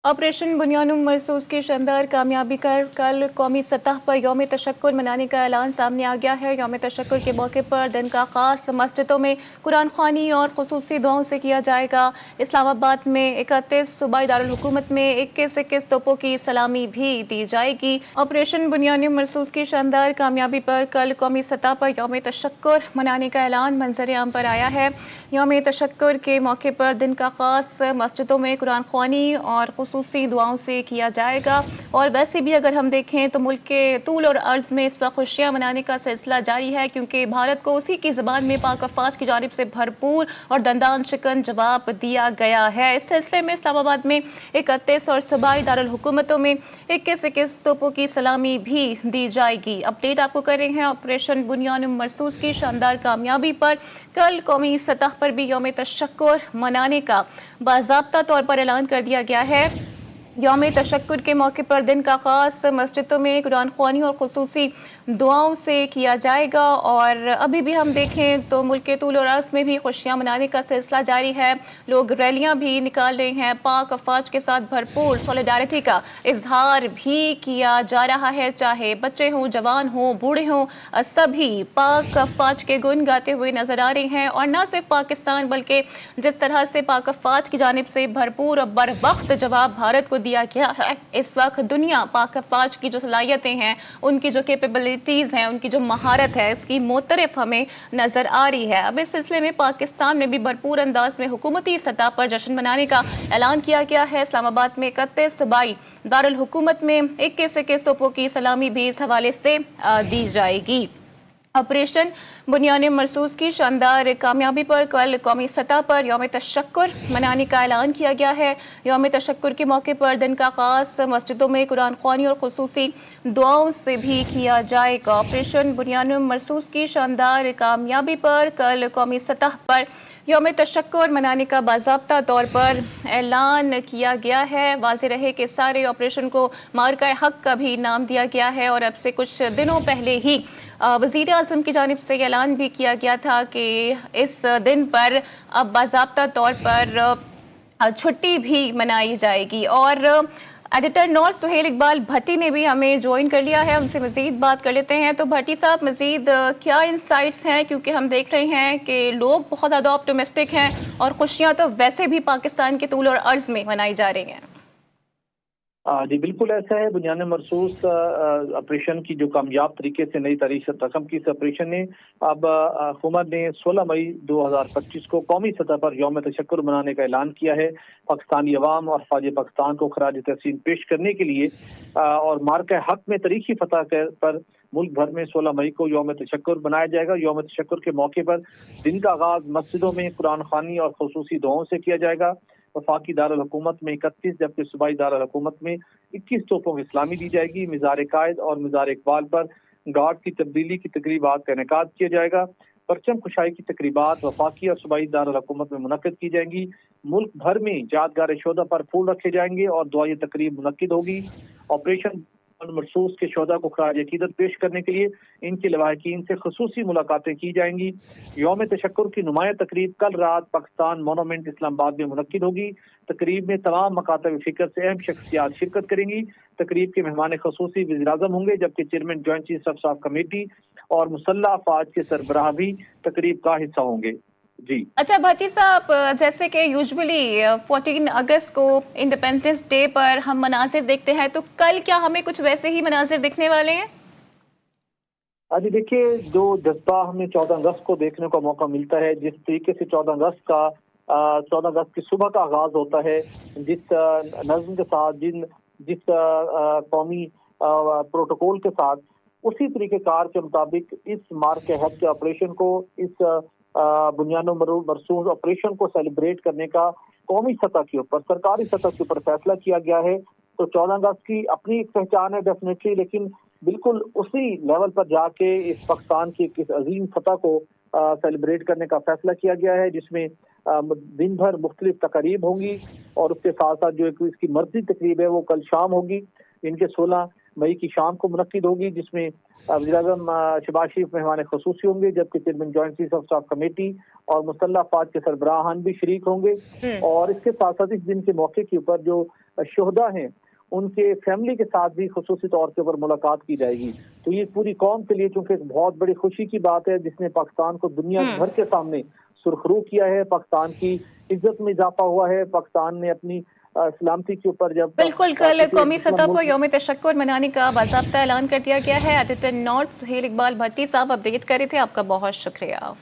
Operation बुनियानुम मरसूस की शानदार कामयाबी कर कल कौमी सतह पर यौम तशक्कुर मनाने का ऐलान सामने आ गया है। यौम तशक्कुर के मौके पर दिन का खास मस्जिदों में कुरान ख्वानी और खुसूसी दुआओं से किया जाएगा। इस्लामाबाद में 31, सूबाई दारुल हुकूमत में 21 तोपों की सलामी भी दी जाएगी। ऑपरेशन बुनियानुम मरसूस की शानदार कामयाबी पर कल कौमी सतह पर यौम तशक्कुर मनाने का ऐलान मंजर आम पर आया है। यौम तशक्कुर के मौके पर दिन का खास मस्जिदों में कुरान ख्वानी और खुसूसी दुआओं से किया जाएगा। और वैसे भी अगर हम देखें तो मुल्क के तूल और अर्ज में इस वक्त खुशियाँ मनाने का सिलसिला जारी है, क्योंकि भारत को उसी की ज़बान में पाक अफवाज की जानिब से भरपूर और दंदान शिकन जवाब दिया गया है। इस सिलसिले में इस्लामाबाद में 31 और सूबाई दारुल हुकूमतों में 21 तोपों की सलामी भी दी जाएगी। अपडेट आपको कर रहे हैं ऑपरेशन बुनियानुम मरसूस की शानदार कामयाबी पर। कल कौमी सतह पर भी यौम तशक्कुर मनाने का बाज़ाब्ता तौर पर ऐलान कर दिया गया है। यौम तशक्कुर के मौके पर दिन का खास मस्जिदों में कुरान ख्वानी और खुसूसी दुआओं से किया जाएगा। और अभी भी हम देखें तो मुल्क के तूल और अर्ज़ में भी खुशियाँ मनाने का सिलसिला जारी है। लोग रैलियाँ भी निकाल रहे हैं, पाक अफवाज के साथ भरपूर सॉलिडारिटी का इजहार भी किया जा रहा है। चाहे बच्चे हों, जवान हों, बूढ़े हों, सभी पाक अफवाज के गुण गाते हुए नजर आ रहे हैं। और न सिर्फ पाकिस्तान बल्कि जिस तरह से पाक अफवाज की जानिब से भरपूर और बर वक्त जवाब भारत को दिया गया है, इस वक्त दुनिया पाक अफवाज की जो सलाहियतें हैं, उनकी जो कैपेबिलिटीज़ हैं, उनकी जो महारत है, इसकी मोतरफ हमें नज़र आ रही है। अब इस सिलसिले में पाकिस्तान में भी भरपूर अंदाज में हुकूमती सतह पर जश्न मनाने का ऐलान किया गया है। इस्लामाबाद में 31, सूबाई दारुल हुकूमत में 21 तोपों की सलामी भी इस हवाले से दी जाएगी। ऑपरेशन बुनियानुम मरसूस की शानदार कामयाबी पर कल कौमी सतह पर यौम तशक्कुर मनाने का ऐलान किया गया है। यौम तशक्कुर के मौके पर दिन का खास मस्जिदों में कुरान ख्वानी और खुसूसी दुआओं से भी किया जाएगा। ऑपरेशन बुनियानुम मरसूस की शानदार कामयाबी पर कल कौमी सतह पर यौम तशक्कुर मनाने का बाज़ाब्ता तौर पर ऐलान किया गया है। वाज़ेह रहे कि सारे ऑपरेशन को मार्का हक का भी नाम दिया गया है। और अब से कुछ दिनों पहले ही वज़ीर आज़म की जानिब से ऐलान भी किया गया था कि इस दिन पर अब बाज़ाब्ता तौर पर छुट्टी भी मनाई जाएगी। और एडिटर नॉर्थ सुहेल इकबाल भट्टी ने भी हमें ज्वाइन कर लिया है, उनसे मज़ीद बात कर लेते हैं। तो भट्टी साहब, मज़ीद क्या इंसाइट्स हैं, क्योंकि हम देख रहे हैं कि लोग बहुत ज़्यादा ऑप्टिमिस्टिक हैं और खुशियाँ तो वैसे भी पाकिस्तान के तूल और अर्ज़ में मनाई जा रही हैं। जी बिल्कुल ऐसा है। बुनियानुम मरसूस ऑपरेशन की जो कामयाब तरीके से नई तारीख रकम की इस ऑपरेशन ने अब हुकूमत ने 16 मई 2025 को कौमी सतह पर यौम तशक्कुर मनाने का ऐलान किया है। पाकिस्तानी अवाम और फ़ौज पाकिस्तान को खराज तहसीन पेश करने के लिए और मार्का हक में तारीखी फतह पर मुल्क भर में 16 मई को यौम तशक्कुर मनाया जाएगा। यौम तशक्कुर के मौके पर दिन का आगाज मस्जिदों में कुरान ख्वानी और खुसूसी दुआओं से किया जाएगा। वफाकी दारुल हुकूमत में 31 जबकि सूबाई दारुल हुकूमत में 21 तोपों की सलामी दी जाएगी। मिज़ार कायद और मिज़ार इकबाल पर गार्ड की तब्दीली की तकरीबात का इनेकाद किया जाएगा। परचम कुशाई की तकरीबात वफाकी और सूबाई दारुल हुकूमत में मुनक्किद की जाएंगी। मुल्क भर में यादगार शोधा पर फूल रखे जाएंगे और दुआई तकरीब मुनक्किद होगी। ऑपरेशन मरसूस के शोधा को खराज अकीदत पेश करने के लिए इनके लवाहिकीन से खुसूसी मुलाकातें की जाएंगी। यौम तशक्कुर की नुमाया तकरीब कल रात पाकिस्तान मोनूमेंट इस्लामाबाद में मुनक्किद होगी। तकरीब में तमाम मकातब फिक्र से अहम शख्सियात शिरकत करेंगी। तकरीब के मेहमान खुसूसी वज़ीर आज़म होंगे, जबकि chairman joint chief of staff committee और मुसल्लह अफवाज के सरबराह भी तकरीब का हिस्सा होंगे। जी अच्छा भट्टी साहब, जैसे कि यूजुअली 14 अगस्त को इंडिपेंडेंस डे पर हम मनाजिर देखते हैं, तो कल क्या हमें कुछ वैसे ही मनाजिर दिखने वाले हैं? अभी देखिए, जो जज्बा हमें 14 अगस्त को देखने का मौका मिलता है, जिस तरीके से 14 अगस्त की सुबह का आगाज होता है, जिस नज़्म के साथ, जिस कौमी प्रोटोकॉल के साथ, उसी तरीके कार के मुताबिक इस मार्के हक के ऑपरेशन को, इस बुनियानुम मरसूस ऑपरेशन को सेलिब्रेट करने का कौमी सतह के ऊपर, सरकारी सतह के ऊपर फैसला किया गया है। तो 14 अगस्त की अपनी एक पहचान है डेफिनेटली, लेकिन बिल्कुल उसी लेवल पर जाके इस पाकिस्तान की इस अजीम फतह को सेलिब्रेट करने का फैसला किया गया है, जिसमें दिन भर मुख्तलिफ तकरीब होंगी और उसके साथ साथ जो एक इसकी मर्जी तकरीब है वो कल शाम होगी। इनके 16 मई की शाम को मुनक्किद होगी, जिसमें वज़ीर आज़म शहबाज शरीफ मेहमान खुसूसी होंगे, जबकि chairman joint chief of staff committee और मुसल्लह अफवाज के सरबराहान भी शरीक होंगे। और इसके साथ साथ इस दिन के मौके के ऊपर जो شہدا ہیں ان کے فیملی کے ساتھ بھی خصوصی طور کے اوپر ملاقات کی جائے گی. تو یہ پوری قوم کے لیے چونکہ ایک بہت بڑی خوشی کی بات ہے جس نے پاکستان کو دنیا بھر کے سامنے سرخرو کیا ہے. پاکستان کی عزت میں اضافہ ہوا ہے. پاکستان نے اپنی سلامتی کے اوپر جب بالکل کل قومی سطح پر یوم تشکر منانے کا باضابطہ اعلان کر دیا گیا ہے. ایڈیٹر نارتھ سہیل اقبال بھٹی صاحب اپڈیٹ کر رہے تھے. آپ کا بہت شکریہ.